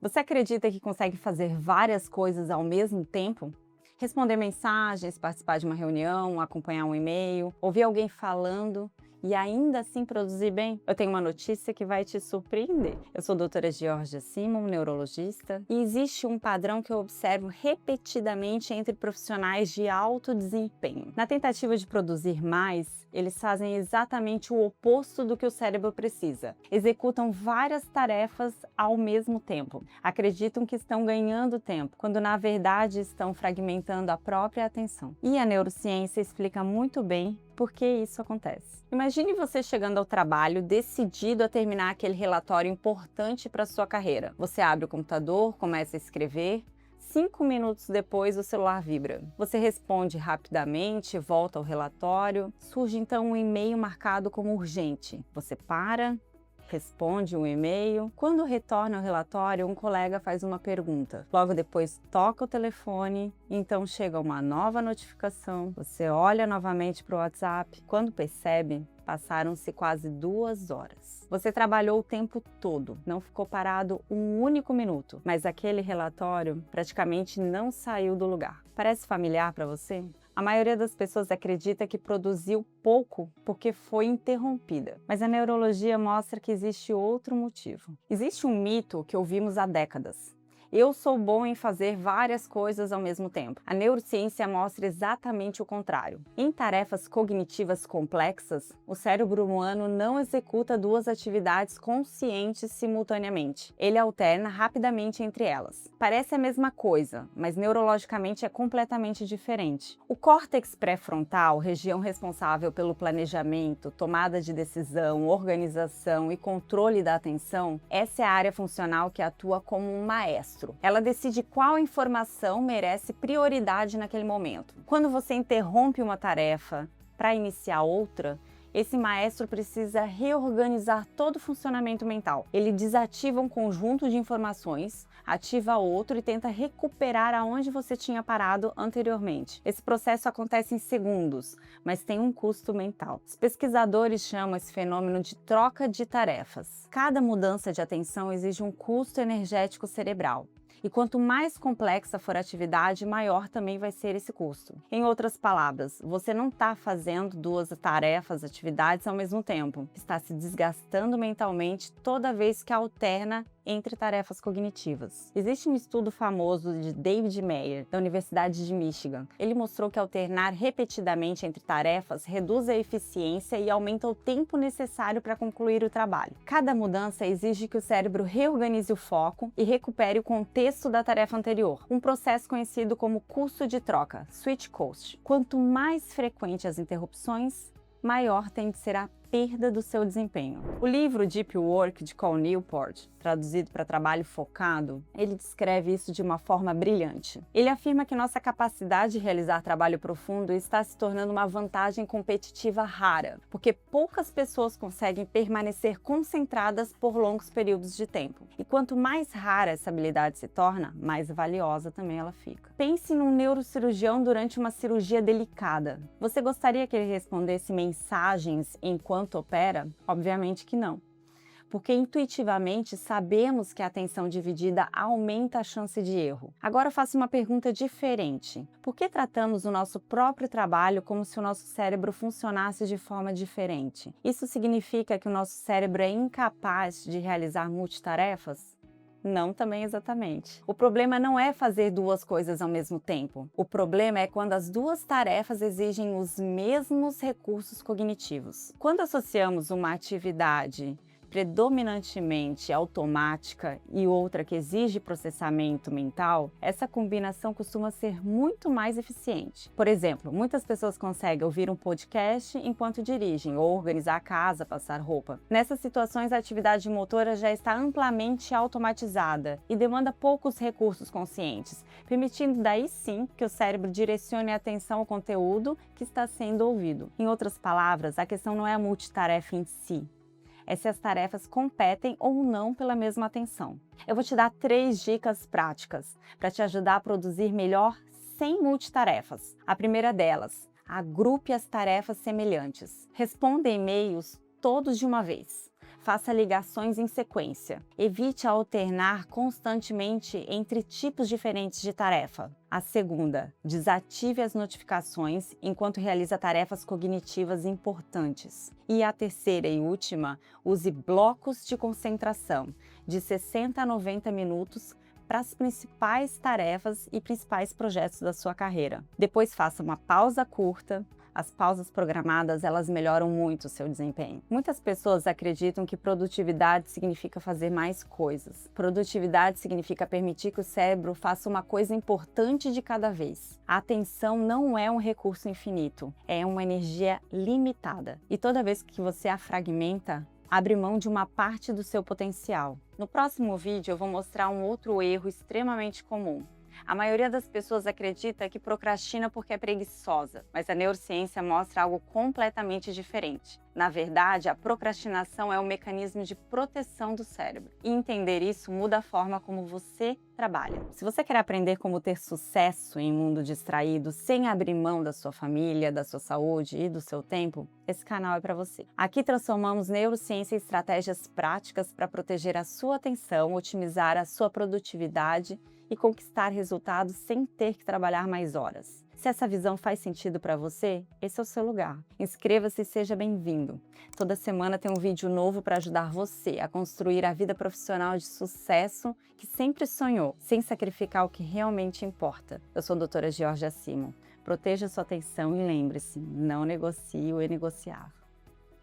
Você acredita que consegue fazer várias coisas ao mesmo tempo? Responder mensagens, participar de uma reunião, acompanhar um e-mail, ouvir alguém falando e ainda assim produzir bem? Eu tenho uma notícia que vai te surpreender. Eu sou a doutora Georgia Simon, neurologista, e existe um padrão que eu observo repetidamente entre profissionais de alto desempenho. Na tentativa de produzir mais, eles fazem exatamente o oposto do que o cérebro precisa. Executam várias tarefas ao mesmo tempo. Acreditam que estão ganhando tempo, quando na verdade estão fragmentando a própria atenção. E a neurociência explica muito bem por que isso acontece. Imagine você chegando ao trabalho decidido a terminar aquele relatório importante para sua carreira. Você abre o computador, começa a escrever. 5 minutos depois, o celular vibra. Você responde rapidamente, volta ao relatório. Surge então um e-mail marcado como urgente. Você para, responde um e-mail. Quando retorna ao relatório, um colega faz uma pergunta. Logo depois, toca o telefone, então chega uma nova notificação. Você olha novamente para o WhatsApp. Quando percebe, passaram-se quase 2 horas. Você trabalhou o tempo todo, não ficou parado um único minuto, mas aquele relatório praticamente não saiu do lugar. Parece familiar para você? A maioria das pessoas acredita que produziu pouco porque foi interrompida, mas a neurologia mostra que existe outro motivo. Existe um mito que ouvimos há décadas. Eu sou bom em fazer várias coisas ao mesmo tempo. A neurociência mostra exatamente o contrário. Em tarefas cognitivas complexas, o cérebro humano não executa duas atividades conscientes simultaneamente. Ele alterna rapidamente entre elas. Parece a mesma coisa, mas neurologicamente é completamente diferente. O córtex pré-frontal, região responsável pelo planejamento, tomada de decisão, organização e controle da atenção, essa é a área funcional que atua como um maestro. Ela decide qual informação merece prioridade naquele momento. Quando você interrompe uma tarefa para iniciar outra, esse maestro precisa reorganizar todo o funcionamento mental. Ele desativa um conjunto de informações, ativa outro e tenta recuperar aonde você tinha parado anteriormente. Esse processo acontece em segundos, mas tem um custo mental. Os pesquisadores chamam esse fenômeno de troca de tarefas. Cada mudança de atenção exige um custo energético cerebral. E quanto mais complexa for a atividade, maior também vai ser esse custo. Em outras palavras, você não está fazendo duas tarefas, atividades ao mesmo tempo. Está se desgastando mentalmente toda vez que alterna entre tarefas cognitivas. Existe um estudo famoso de David Meyer, da Universidade de Michigan. Ele mostrou que alternar repetidamente entre tarefas reduz a eficiência e aumenta o tempo necessário para concluir o trabalho. Cada mudança exige que o cérebro reorganize o foco e recupere o contexto da tarefa anterior, um processo conhecido como custo de troca, switch cost. Quanto mais frequentes as interrupções, maior tende a ser a perda do seu desempenho. O livro Deep Work, de Cal Newport, traduzido para trabalho focado, ele descreve isso de uma forma brilhante. Ele afirma que nossa capacidade de realizar trabalho profundo está se tornando uma vantagem competitiva rara, porque poucas pessoas conseguem permanecer concentradas por longos períodos de tempo. E quanto mais rara essa habilidade se torna, mais valiosa também ela fica. Pense num neurocirurgião durante uma cirurgia delicada. Você gostaria que ele respondesse mensagens enquanto opera? Obviamente que não. Porque intuitivamente sabemos que a atenção dividida aumenta a chance de erro. Agora eu faço uma pergunta diferente. Por que tratamos o nosso próprio trabalho como se o nosso cérebro funcionasse de forma diferente? Isso significa que o nosso cérebro é incapaz de realizar multitarefas? Não, também exatamente. O problema não é fazer duas coisas ao mesmo tempo. O problema é quando as duas tarefas exigem os mesmos recursos cognitivos. Quando associamos uma atividade predominantemente automática e outra que exige processamento mental, essa combinação costuma ser muito mais eficiente. Por exemplo, muitas pessoas conseguem ouvir um podcast enquanto dirigem ou organizar a casa, passar roupa. Nessas situações, a atividade motora já está amplamente automatizada e demanda poucos recursos conscientes, permitindo daí sim que o cérebro direcione a atenção ao conteúdo que está sendo ouvido. Em outras palavras, a questão não é a multitarefa em si, é se as tarefas competem ou não pela mesma atenção. Eu vou te dar 3 dicas práticas para te ajudar a produzir melhor sem multitarefas. A primeira delas, agrupe as tarefas semelhantes. Responda e-mails todos de uma vez. faça ligações em sequência. Evite alternar constantemente entre tipos diferentes de tarefa. A segunda, desative as notificações enquanto realiza tarefas cognitivas importantes. E a terceira e última, use blocos de concentração de 60 a 90 minutos para as principais tarefas e principais projetos da sua carreira. Depois faça uma pausa curta. As pausas programadas, elas melhoram muito o seu desempenho. Muitas pessoas acreditam que produtividade significa fazer mais coisas. Produtividade significa permitir que o cérebro faça uma coisa importante de cada vez. A atenção não é um recurso infinito, é uma energia limitada. E toda vez que você a fragmenta, abre mão de uma parte do seu potencial. No próximo vídeo eu vou mostrar um outro erro extremamente comum. A maioria das pessoas acredita que procrastina porque é preguiçosa, mas a neurociência mostra algo completamente diferente. Na verdade, a procrastinação é um mecanismo de proteção do cérebro. E entender isso muda a forma como você trabalha. Se você quer aprender como ter sucesso em um mundo distraído, sem abrir mão da sua família, da sua saúde e do seu tempo, esse canal é para você. Aqui transformamos neurociência em estratégias práticas para proteger a sua atenção, otimizar a sua produtividade e conquistar resultados sem ter que trabalhar mais horas. Se essa visão faz sentido para você, esse é o seu lugar. Inscreva-se e seja bem-vindo. Toda semana tem um vídeo novo para ajudar você a construir a vida profissional de sucesso que sempre sonhou, sem sacrificar o que realmente importa. Eu sou a doutora Georgia Simon. Proteja sua atenção e lembre-se, não negocie o inegociável.